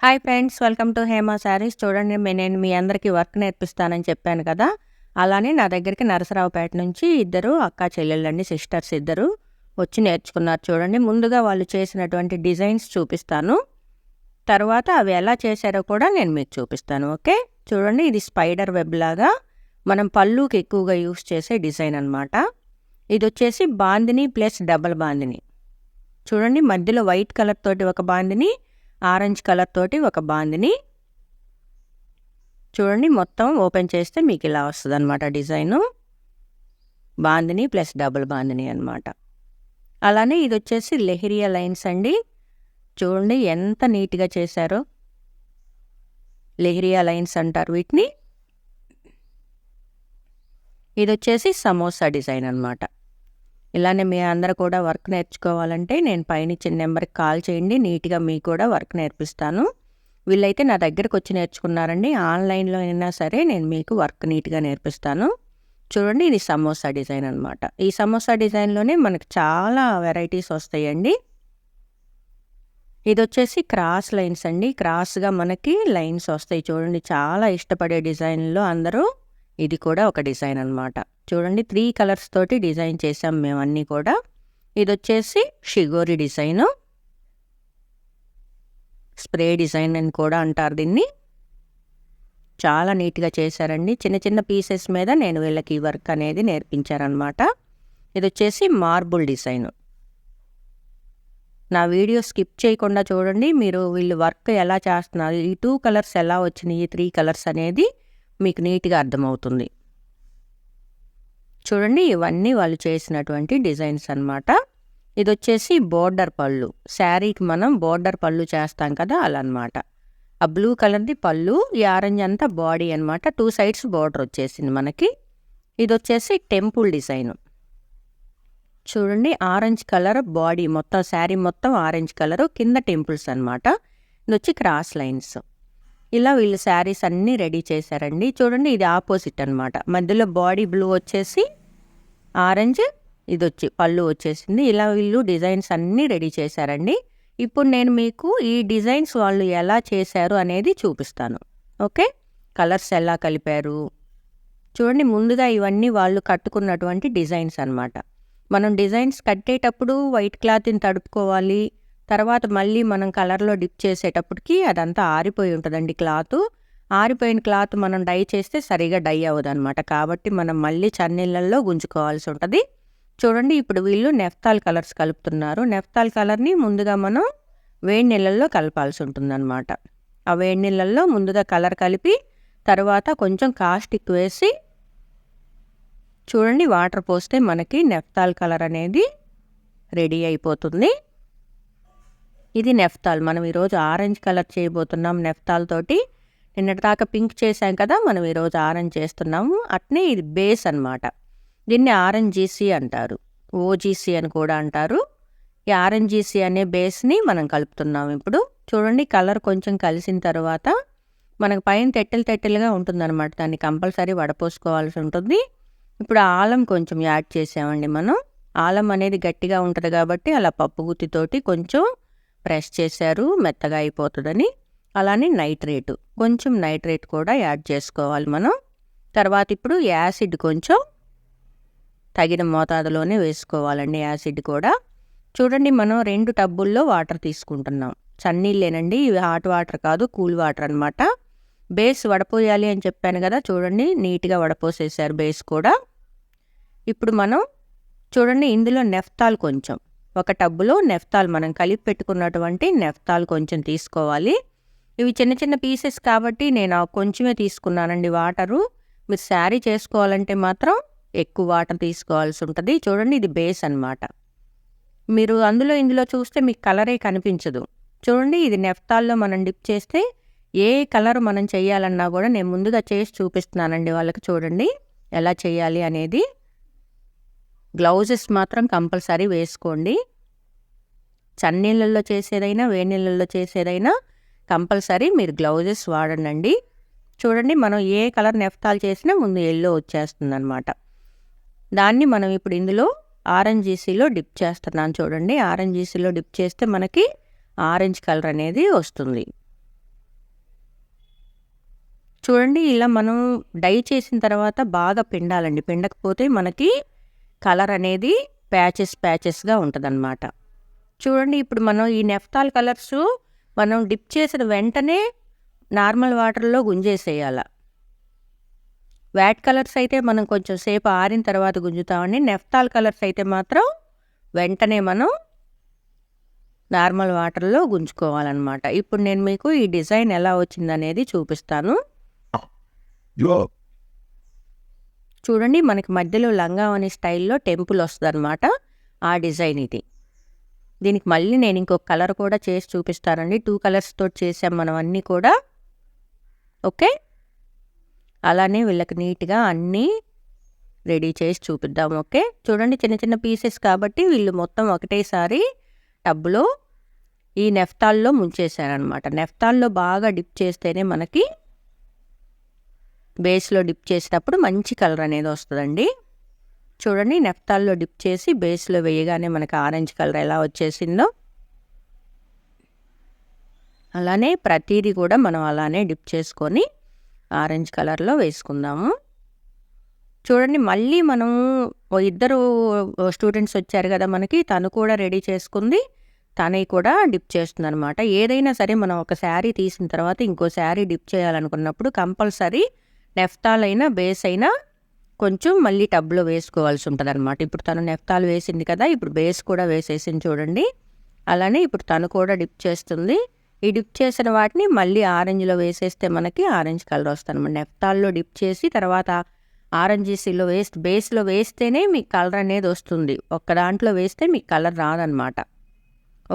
Hi friends, welcome to Hema saris. చూడండి, నేను మీ అందరికీ వర్క్ నేర్పిస్తానని చెప్పాను కదా. అలానే నా దగ్గరికి నరసరావుపేట నుంచి ఇద్దరు అక్కా చెల్లెళ్ళండి, సిస్టర్స్ ఇద్దరు వచ్చి నేర్చుకున్నారు. చూడండి, ముందుగా వాళ్ళు చేసినటువంటి డిజైన్స్ చూపిస్తాను. తర్వాత అవి ఎలా చేశారో కూడా నేను మీకు చూపిస్తాను. ఓకే, చూడండి, ఇది స్పైడర్ వెబ్ లాగా మనం పళ్ళుకి ఎక్కువగా యూస్ చేసే డిజైన్ అనమాట. ఇది వచ్చేసి బాందిని ప్లస్ డబల్ బాందిని. చూడండి, మధ్యలో వైట్ కలర్ తోటి ఒక బాందిని, ఆరెంజ్ కలర్ తోటి ఒక బాందిని. చూడండి, మొత్తం ఓపెన్ చేస్తే మీకు ఇలా వస్తుంది అనమాట design. Bandhani plus double bandhani అనమాట. అలానే ఇది వచ్చేసి లెహరియా లైన్స్ అండి. చూడండి ఎంత నీట్గా చేశారో. లెహరియా లైన్స్ అంటారు వీటిని. ఇది వచ్చేసి సమోసా డిజైన్ అనమాట. ఇలానే మీ అందరూ కూడా వర్క్ నేర్చుకోవాలంటే నేను పైన ఇచ్చిన నెంబర్కి కాల్ చేయండి. నీట్గా మీకు కూడా వర్క్ నేర్పిస్తాను. వీళ్ళైతే నా దగ్గరకు వచ్చి నేర్చుకున్నారండి. ఆన్లైన్లో అయినా సరే నేను మీకు వర్క్ నీట్గా నేర్పిస్తాను. చూడండి, ఇది సమోసా డిజైన్ అనమాట. ఈ సమోసా డిజైన్లోనే మనకు చాలా వెరైటీస్ వస్తాయండి. ఇది వచ్చేసి క్రాస్ లైన్స్ అండి. క్రాస్గా మనకి లైన్స్ వస్తాయి. చూడండి, చాలా ఇష్టపడే డిజైన్లో అందరూ ఇది కూడా ఒక డిజైన్ అనమాట. చూడండి, 3 కలర్స్ తోటి డిజైన్ చేసాం మేము అన్నీ కూడా. ఇది వచ్చేసి షిగోరి డిజైను, స్ప్రే డిజైన్ అని కూడా అంటారు దీన్ని. చాలా నీట్గా చేశారండి. చిన్న చిన్న పీసెస్ మీద నేను వీళ్ళకి ఈ వర్క్ అనేది నేర్పించారనమాట. ఇది వచ్చేసి మార్బుల్ డిజైను. నా వీడియో స్కిప్ చేయకుండా చూడండి. మీరు వీళ్ళు వర్క్ ఎలా చేస్తున్నారు, ఈ 2 కలర్స్ ఎలా వచ్చినాయి, ఈ 3 కలర్స్ అనేది మీకు నీట్గా అర్థమవుతుంది. చూడండి, ఇవన్నీ వాళ్ళు చేసినటువంటి డిజైన్స్ అనమాట. ఇది వచ్చేసి బోర్డర్ పళ్ళు. శారీకి మనం బోర్డర్ పళ్ళు చేస్తాం కదా, అలా అనమాట. ఆ బ్లూ కలర్ది పళ్ళు, ఈ ఆరెంజ్ అంతా బాడీ అనమాట. 2 సైడ్స్ బోర్డర్ వచ్చేసింది మనకి. ఇది వచ్చేసి టెంపుల్ డిజైను. చూడండి, ఆరెంజ్ కలర్ బాడీ మొత్తం, శారీ మొత్తం ఆరెంజ్ కలరు, కింద టెంపుల్స్ అనమాట. ఇది వచ్చి క్రాస్ లైన్స్. ఇలా వీళ్ళు శారీస్ అన్నీ రెడీ చేశారండి. చూడండి, ఇది ఆపోజిట్ అనమాట. మధ్యలో బాడీ బ్లూ వచ్చేసి ఆరెంజ్, ఇది వచ్చి పళ్ళు వచ్చేసింది. ఇలా వీళ్ళు డిజైన్స్ అన్నీ రెడీ చేశారండి. ఇప్పుడు నేను మీకు ఈ డిజైన్స్ వాళ్ళు ఎలా చేశారు అనేది చూపిస్తాను. ఓకే, కలర్స్ ఎలా కలిపారు. చూడండి, ముందుగా ఇవన్నీ వాళ్ళు కట్టుకున్నటువంటి డిజైన్స్ అనమాట. మనం డిజైన్స్ కట్టేటప్పుడు వైట్ క్లాత్ని తడుపుకోవాలి. తర్వాత మళ్ళీ మనం కలర్లో డిప్ చేసేటప్పటికి అదంతా ఆరిపోయి ఉంటుందండి క్లాత్. ఆరిపోయిన క్లాత్ మనం డై చేస్తే సరిగా డై అవ్వదు అనమాట. కాబట్టి మనం మళ్ళీ చన్నీళ్ళల్లో గుంజుకోవాల్సి ఉంటుంది. చూడండి, ఇప్పుడు వీళ్ళు నెఫ్తాల్ కలర్స్ కలుపుతున్నారు. నెఫ్తాల్ కలర్ని ముందుగా మనం వేడి నీళ్ళల్లో కలపాల్సి ఉంటుందన్నమాట. ఆ వేడి నీళ్ళల్లో ముందుగా కలర్ కలిపి తర్వాత కొంచెం కాస్టిక్ వేసి, చూడండి, వాటర్ పోస్తే మనకి నెఫ్తాల్ కలర్ అనేది రెడీ అయిపోతుంది. ఇది నెఫ్తాల్. మనం ఈరోజు ఆరెంజ్ కలర్ చేయబోతున్నాం నెఫ్తాల్ తోటి. నిన్నటి దాకా పింక్ చేసాం కదా, మనం ఈరోజు ఆరెంజ్ చేస్తున్నాము. అట్నే ఇది బేస్ అనమాట. దీన్ని ఆర్ఎన్జీసీ అంటారు, ఓజీసీ అని కూడా అంటారు. ఈ ఆర్ఎన్జీసీ అనే బేస్ని మనం కలుపుతున్నాం ఇప్పుడు. చూడండి, కలర్ కొంచెం కలిసిన తర్వాత మనకు పైన తెట్టెలుగా ఉంటుందన్నమాట. దాన్ని కంపల్సరీ వడపోసుకోవాల్సి ఉంటుంది. ఇప్పుడు ఆలం కొంచెం యాడ్ చేసామండి మనం. ఆలం అనేది గట్టిగా ఉంటుంది కాబట్టి అలా పప్పు గుత్తితోటి కొంచెం ప్రెస్ చేశారు, మెత్తగా అయిపోతుందని. అలానే నైట్రేట్, కొంచెం నైట్రేట్ కూడా యాడ్ చేసుకోవాలి మనం. తర్వాత ఇప్పుడు యాసిడ్ కొంచెం తగిన మోతాదులోనే వేసుకోవాలండి యాసిడ్ కూడా. చూడండి, మనం 2 టబ్బుల్లో వాటర్ తీసుకుంటున్నాం. చన్నీళ్ళేనండి ఇవి, హాట్ వాటర్ కాదు, కూల్ వాటర్ అనమాట. బేస్ వడపోయాలి అని చెప్పాను కదా, చూడండి నీట్గా వడపోసేసారు బేస్ కూడా. ఇప్పుడు మనం చూడండి, ఇందులో నెఫ్తాల్ కొంచెం, ఒక టబ్బులో నెఫ్తాల్ మనం కలిపి పెట్టుకున్నటువంటి నెఫ్తాల్ కొంచెం తీసుకోవాలి. ఇవి చిన్న చిన్న పీసెస్ కాబట్టి నేను కొంచెమే తీసుకున్నానండి వాటరు. మీరు శారీ చేసుకోవాలంటే మాత్రం ఎక్కువ వాటర్ తీసుకోవాల్సి ఉంటుంది. చూడండి, ఇది బేస్ అనమాట. మీరు అందులో ఇందులో చూస్తే మీకు కలరే కనిపించదు. చూడండి, ఇది నెఫ్తాల్లో మనం డిప్ చేస్తే ఏ కలర్ మనం చేయాలన్నా కూడా నేను ముందుగా చేసి చూపిస్తున్నానండి వాళ్ళకి. చూడండి ఎలా చేయాలి అనేది. గ్లౌజెస్ మాత్రం కంపల్సరీ వేసుకోండి. చన్నీళ్ళల్లో చేసేదైనా వేడి నీళ్ళల్లో చేసేదైనా కంపల్సరీ మీరు గ్లౌజెస్ వాడండి. చూడండి, మనం ఏ కలర్ నెఫ్తాల్ చేసినా ముందు ఎల్లో వచ్చేస్తుంది అనమాట. దాన్ని మనం ఇప్పుడు ఇందులో ఆర్ఎన్జీసీలో డిప్ చేస్తున్నాను. చూడండి, ఆర్ఎన్జీసీలో డిప్ చేస్తే మనకి ఆరెంజ్ కలర్ అనేది వస్తుంది. చూడండి ఇలా మనం డై చేసిన తర్వాత బాగా పిండాలండి. పిండకపోతే మనకి కలర్ అనేది ప్యాచెస్గా ఉంటుందన్నమాట. చూడండి ఇప్పుడు మనం ఈ నెఫ్తాల్ కలర్స్ మనం డిప్ చేసిన వెంటనే నార్మల్ వాటర్లో గుంజేసేయాల. వ్యాట్ కలర్స్ అయితే మనం కొంచెం సేపు ఆరిన తర్వాత గుంజుతామండి. నెఫ్తాల్ కలర్స్ అయితే మాత్రం వెంటనే మనం నార్మల్ వాటర్లో గుంజుకోవాలన్నమాట. ఇప్పుడు నేను మీకు ఈ డిజైన్ ఎలా వచ్చిందనేది చూపిస్తాను. చూడండి మనకి మధ్యలో లంగావని స్టైల్లో టెంపుల్ వస్తుందన్నమాట. ఆ డిజైన్ ఇది. దీనికి మళ్ళీ నేను ఇంకొక కలర్ కూడా చేసి చూపిస్తానండి. 2 కలర్స్ తోటి చేసాం మనం అన్నీ కూడా. ఓకే, అలానే వీళ్ళకి నీట్గా అన్నీ రెడీ చేసి చూపిద్దాం. ఓకే, చూడండి చిన్న చిన్న పీసెస్ కాబట్టి వీళ్ళు మొత్తం ఒకటేసారి టబ్లో ఈ నెఫ్తాల్లో ముంచేసారనమాట. నెఫ్తాల్లో బాగా డిప్ చేస్తేనే మనకి బేస్లో డిప్ చేసేటప్పుడు మంచి కలర్ అనేది వస్తుందండి. చూడండి నెఫ్తాల్లో డిప్ చేసి బేస్లో వేయగానే మనకి ఆరెంజ్ కలర్ ఎలా వచ్చేసిందో అలానే ప్రతిదీ కూడా మనం అలానే డిప్ చేసుకొని ఆరెంజ్ కలర్లో వేసుకుందాము. చూడండి మళ్ళీ మనం ఇద్దరు స్టూడెంట్స్ వచ్చారు కదా మనకి, తను కూడా రెడీ చేసుకుంది, తనవి కూడా డిప్ చేస్తుంది అనమాట. ఏదైనా సరే మనం ఒక శారీ తీసిన తర్వాత ఇంకో శారీ డిప్ చేయాలనుకున్నప్పుడు కంపల్సరీ నెఫ్తాల్ అయినా బేస్ అయినా కొంచెం మళ్ళీ టబ్లో వేసుకోవాల్సి ఉంటుంది అనమాట. ఇప్పుడు తను నెఫ్తాల్ వేసింది కదా, ఇప్పుడు బేస్ కూడా వేసేసింది చూడండి. అలానే ఇప్పుడు తను కూడా డిప్ చేస్తుంది. ఈ డిప్ చేసిన వాటిని మళ్ళీ ఆరెంజ్లో వేసేస్తే మనకి ఆరెంజ్ కలర్ వస్తుంది అనమాట. నెఫ్తాల్లో డిప్ చేసి తర్వాత ఆరెంజెస్లో బేస్లో వేస్తేనే మీకు కలర్ అనేది వస్తుంది. ఒక్క దాంట్లో వేస్తే మీకు కలర్ రాదనమాట.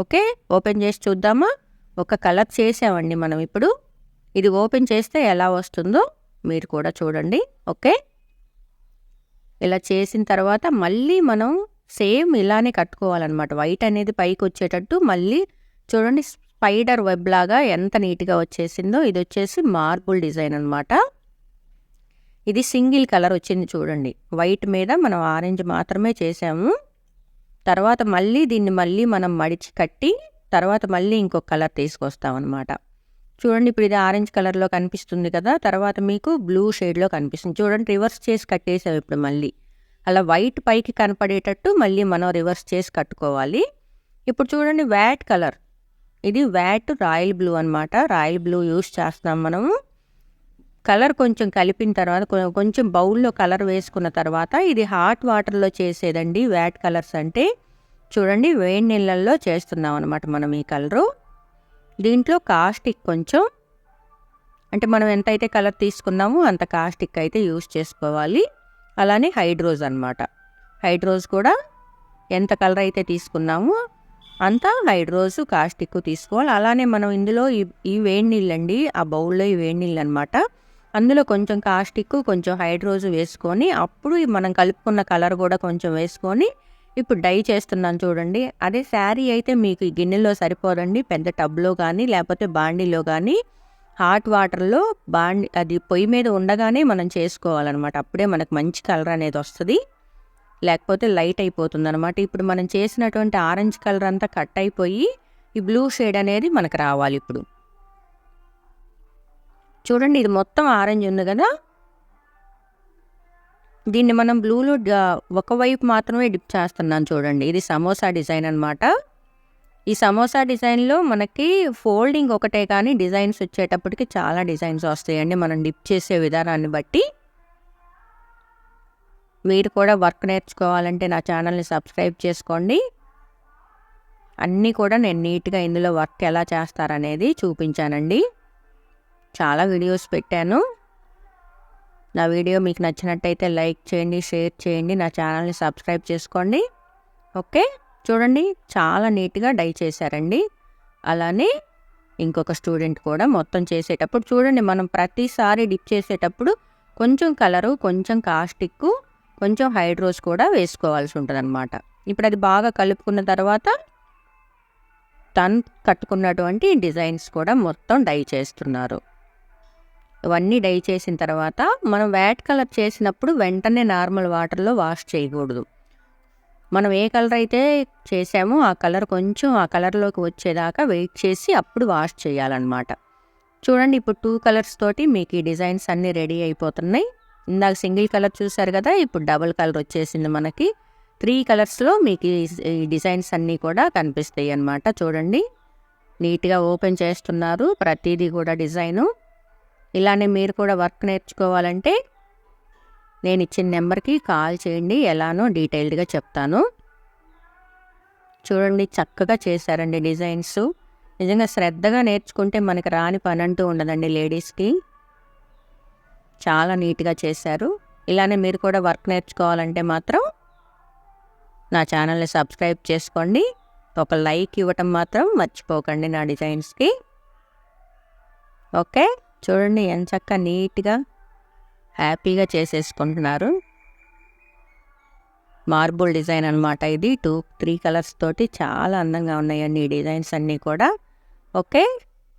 ఓకే, ఓపెన్ చేసి చూద్దామా? ఒక కలర్ చేసామండి మనం. ఇప్పుడు ఇది ఓపెన్ చేస్తే ఎలా వస్తుందో మీరు కూడా చూడండి. ఓకే, ఇలా చేసిన తర్వాత మళ్ళీ మనం సేమ్ ఇలానే కట్టుకోవాలన్నమాట. వైట్ అనేది పైకి వచ్చేటట్టు మళ్ళీ చూడండి స్పైడర్ వెబ్ లాగా ఎంత నీట్గా వచ్చేసిందో. ఇది వచ్చేసి మార్బుల్ డిజైన్ అనమాట. ఇది సింగిల్ కలర్ వచ్చింది చూడండి. వైట్ మీద మనం ఆరెంజ్ మాత్రమే చేసాము. తర్వాత మళ్ళీ దీన్ని మళ్ళీ మనం మడిచి కట్టి తర్వాత మళ్ళీ ఇంకొక కలర్ తీసుకొస్తామన్నమాట. చూడండి ఇప్పుడు ఇది ఆరెంజ్ కలర్లో కనిపిస్తుంది కదా, తర్వాత మీకు బ్లూ షేడ్లో కనిపిస్తుంది. చూడండి రివర్స్ చేసి కట్టేసాం ఇప్పుడు మళ్ళీ. అలా వైట్ పైకి కనపడేటట్టు మళ్ళీ మనం రివర్స్ చేసి కట్టుకోవాలి. ఇప్పుడు చూడండి వ్యాట్ కలర్, ఇది వ్యాట్ రాయల్ బ్లూ అనమాట. రాయల్ బ్లూ యూస్ చేస్తున్నాం మనము. కలర్ కొంచెం కలిపిన తర్వాత కొంచెం బౌల్లో కలర్ వేసుకున్న తర్వాత ఇది హాట్ వాటర్లో చేసేదండి వ్యాట్ కలర్స్ అంటే. చూడండి వేడి నీళ్ళల్లో చేస్తున్నాం అనమాట మనం ఈ కలరు. దీంట్లో కాస్టిక్ కొంచెం, అంటే మనం ఎంతైతే కలర్ తీసుకున్నామో అంత కాస్టిక్ అయితే యూస్ చేసుకోవాలి. అలానే హైడ్రోజ్ అనమాట. హైడ్రోజ్ కూడా ఎంత కలర్ అయితే తీసుకున్నామో అంత హైడ్రోజు కాస్టిక్ తీసుకోవాలి. అలానే మనం ఇందులో ఈ వేడి నీళ్ళండి, ఆ బౌల్లో ఈ వేడి నీళ్ళు అనమాట. అందులో కొంచెం కాస్టిక్ కొంచెం హైడ్రోజు వేసుకొని అప్పుడు మనం కలుపుకున్న కలర్ కూడా కొంచెం వేసుకొని ఇప్పుడు డై చేస్తున్నాను చూడండి. అదే శారీ అయితే మీకు ఈ గిన్నెలో సరిపోదండి, పెద్ద టబ్లో కానీ లేకపోతే బాండీలో కానీ హాట్ వాటర్లో అది పొయ్యి మీద ఉండగానే మనం చేసుకోవాలన్నమాట. అప్పుడే మనకు మంచి కలర్ అనేది వస్తుంది, లేకపోతే లైట్ అయిపోతుంది అనమాట. ఇప్పుడు మనం చేసినటువంటి ఆరెంజ్ కలర్ అంతా కట్ అయిపోయి ఈ బ్లూ షేడ్ అనేది మనకు రావాలి. ఇప్పుడు చూడండి ఇది మొత్తం ఆరెంజ్ ఉంది కదా, దీన్ని మనం బ్లూలో ఒకవైపు మాత్రమే డిప్ చేస్తున్నాను చూడండి. ఇది సమోసా డిజైన్ అనమాట. ఈ సమోసా డిజైన్లో మనకి ఫోల్డింగ్ ఒకటే కానీ డిజైన్స్ వచ్చేటప్పటికి చాలా డిజైన్స్ వస్తాయండి మనం డిప్ చేసే విధానాన్ని బట్టి. మీరు కూడా వర్క్ నేర్చుకోవాలంటే నా ఛానల్ని సబ్స్క్రైబ్ చేసుకోండి. అన్నీ కూడా నేను నీట్గా ఇందులో వర్క్ ఎలా చేస్తారనేది చూపించానండి. చాలా వీడియోస్ పెట్టాను. నా వీడియో మీకు నచ్చినట్టయితే లైక్ చేయండి, షేర్ చేయండి, నా ఛానల్ని సబ్స్క్రైబ్ చేసుకోండి. ఓకే, చూడండి చాలా నీట్గా డై చేశారండి. అలానే ఇంకొక స్టూడెంట్ కూడా మొత్తం చేసేటప్పుడు చూడండి మనం ప్రతిసారి డిప్ చేసేటప్పుడు కొంచెం కలరు, కొంచెం కాస్టిక్, కొంచెం హైడ్రోస్ కూడా వేసుకోవాల్సి ఉంటుంది అనమాట. ఇప్పుడు అది బాగా కలుపుకున్న తర్వాత తను కట్టుకున్నటువంటి డిజైన్స్ కూడా మొత్తం డై చేస్తున్నారు. ఇవన్నీ డై చేసిన తర్వాత మనం వ్యాట్ కలర్ చేసినప్పుడు వెంటనే నార్మల్ వాటర్లో వాష్ చేయకూడదు. మనం ఏ కలర్ అయితే చేసామో ఆ కలర్ కొంచెం ఆ కలర్లోకి వచ్చేదాకా వెయిట్ చేసి అప్పుడు వాష్ చేయాలన్నమాట. చూడండి ఇప్పుడు 2 కలర్స్ తోటి మీకు ఈ డిజైన్స్ అన్నీ రెడీ అయిపోతున్నాయి. ఇందాక సింగిల్ కలర్ చూసారు కదా, ఇప్పుడు డబుల్ కలర్ వచ్చేసింది మనకి. 3 కలర్స్లో మీకు ఈ డిజైన్స్ అన్నీ కూడా కనిపిస్తాయి అన్నమాట. చూడండి నీట్గా ఓపెన్ చేస్తున్నారు ప్రతిదీ కూడా డిజైను. ఇలానే మీరు కూడా వర్క్ నేర్చుకోవాలంటే నేను ఇచ్చిన నెంబర్కి కాల్ చేయండి, ఎలానో డీటెయిల్డ్గా చెప్తాను. చూడండి చక్కగా చేశారండి డిజైన్స్. నిజంగా శ్రద్ధగా నేర్చుకుంటే మనకి రాని పని అంటూ ఉండదండి లేడీస్కి. చాలా నీట్గా చేశారు. ఇలానే మీరు కూడా వర్క్ నేర్చుకోవాలంటే మాత్రం నా ఛానల్ని సబ్స్క్రైబ్ చేసుకోండి. ఒక లైక్ ఇవ్వటం మాత్రం మర్చిపోకండి నా డిజైన్స్కి. ఓకే, చూడండి ఎంత చక్కగా నీట్గా హ్యాపీగా చేసేసుకుంటున్నారు. మార్బుల్ డిజైన్ అనమాట ఇది. 2-3 కలర్స్ తోటి చాలా అందంగా ఉన్నాయండి ఈ డిజైన్స్ అన్నీ కూడా. ఓకే,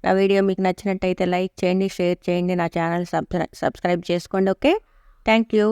నా వీడియో మీకు నచ్చినట్టయితే లైక్ చేయండి, షేర్ చేయండి, నా ఛానల్ సబ్స్క్రైబ్ చేసుకోండి. Okay, thank you.